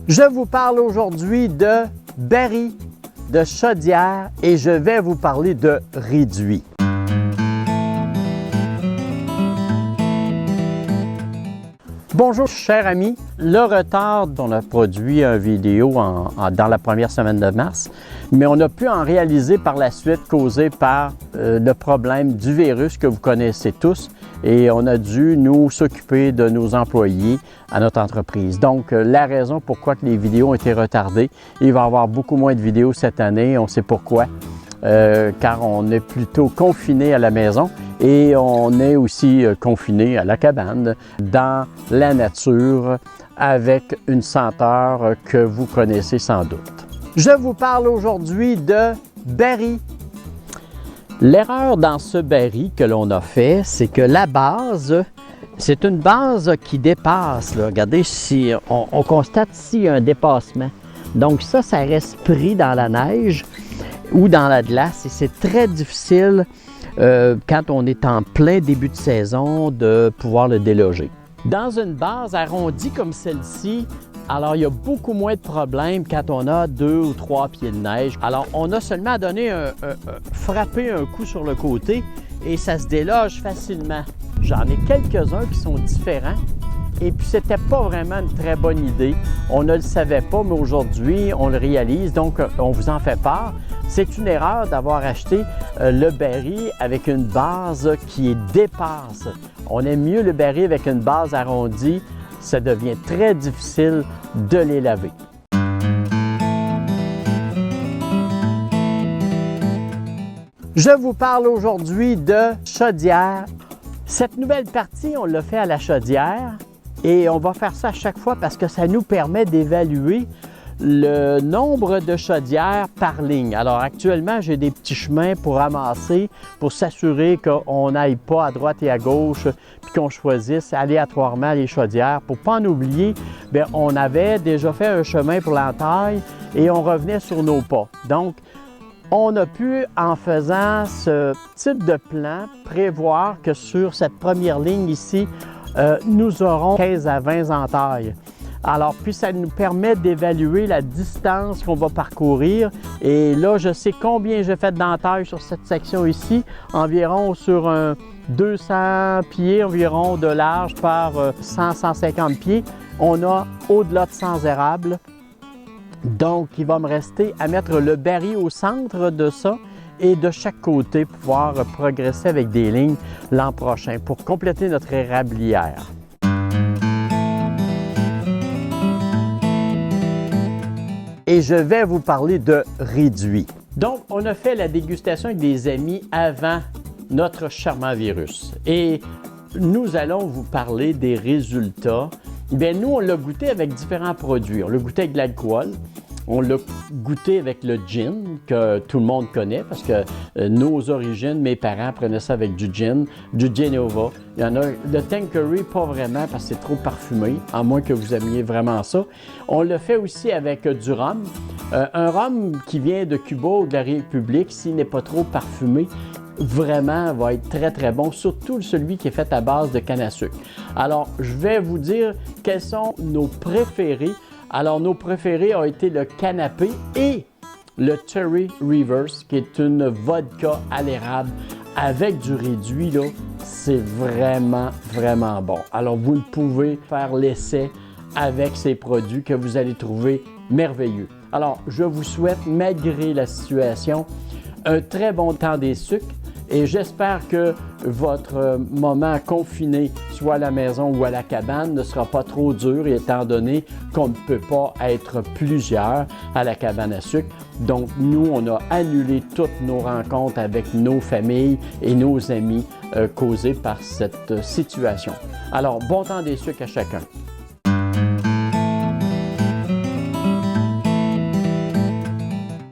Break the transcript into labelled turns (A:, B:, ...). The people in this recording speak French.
A: Je vous parle aujourd'hui de barils, de chaudière et je vais vous parler de réduit. Bonjour chers amis, le retard, on a produit une vidéo dans la première semaine de mars, mais on a pu en réaliser par la suite causé par le problème du virus que vous connaissez tous et on a dû nous s'occuper de nos employés à notre entreprise. Donc la raison pourquoi que les vidéos ont été retardées, il va y avoir beaucoup moins de vidéos cette année, on sait pourquoi. Car on est plutôt confiné à la maison et on est aussi confiné à la cabane, dans la nature, avec une senteur que vous connaissez sans doute. Je vous parle aujourd'hui de barils. L'erreur dans ce baril que l'on a fait, c'est que la base, c'est une base qui dépasse. Là. Regardez, si on constate ici un dépassement. Donc ça reste pris dans la neige ou dans la glace et c'est très difficile quand on est en plein début de saison de pouvoir le déloger. Dans une base arrondie comme celle-ci, alors il y a beaucoup moins de problèmes quand on a 2 ou 3 pieds de neige. Alors on a seulement à donner frapper un coup sur le côté et ça se déloge facilement. J'en ai quelques-uns qui sont différents. Et puis, c'était pas vraiment une très bonne idée. On ne le savait pas, mais aujourd'hui, on le réalise, donc on vous en fait part. C'est une erreur d'avoir acheté le baril avec une base qui dépasse. On aime mieux le baril avec une base arrondie. Ça devient très difficile de les laver. Je vous parle aujourd'hui de chaudière. Cette nouvelle partie, on l'a fait à la chaudière. Et on va faire ça à chaque fois parce que ça nous permet d'évaluer le nombre de chaudières par ligne. Alors actuellement, j'ai des petits chemins pour ramasser, pour s'assurer qu'on n'aille pas à droite et à gauche, puis qu'on choisisse aléatoirement les chaudières. Pour ne pas en oublier, bien, on avait déjà fait un chemin pour l'entaille et on revenait sur nos pas. Donc, on a pu, en faisant ce type de plan, prévoir que sur cette première ligne ici, nous aurons 15 à 20 entailles. Alors, puis ça nous permet d'évaluer la distance qu'on va parcourir. Et là, je sais combien j'ai fait d'entailles sur cette section ici, environ sur un 200 pieds environ de large par 100-150 pieds. On a au-delà de 100 érables. Donc, il va me rester à mettre le baril au centre de ça et de chaque côté pouvoir progresser avec des lignes l'an prochain pour compléter notre érablière. Et je vais vous parler de réduit. Donc, on a fait la dégustation avec des amis avant notre charmant virus. Et nous allons vous parler des résultats. Bien, nous, on l'a goûté avec différents produits. On l'a goûté avec de l'alcool. On l'a goûté avec le gin, que tout le monde connaît, parce que nos origines, mes parents prenaient ça avec du gin, du Genova. Il y en a le Tanqueray, pas vraiment, parce que c'est trop parfumé, à moins que vous aimiez vraiment ça. On le fait aussi avec du rhum. Un rhum qui vient de Cuba ou de la République, s'il n'est pas trop parfumé, vraiment va être très très bon, surtout celui qui est fait à base de canne à sucre. Alors, je vais vous dire quels sont nos préférés. Alors, nos préférés ont été le canapé et le Cherry Reverse, qui est une vodka à l'érable avec du réduit. Là, c'est vraiment, vraiment bon. Alors, vous pouvez faire l'essai avec ces produits que vous allez trouver merveilleux. Alors, je vous souhaite, malgré la situation, un très bon temps des sucres. Et j'espère que votre moment confiné, soit à la maison ou à la cabane, ne sera pas trop dur, étant donné qu'on ne peut pas être plusieurs à la cabane à sucre. Donc, nous, on a annulé toutes nos rencontres avec nos familles et nos amis causées par cette situation. Alors, bon temps des sucres à chacun.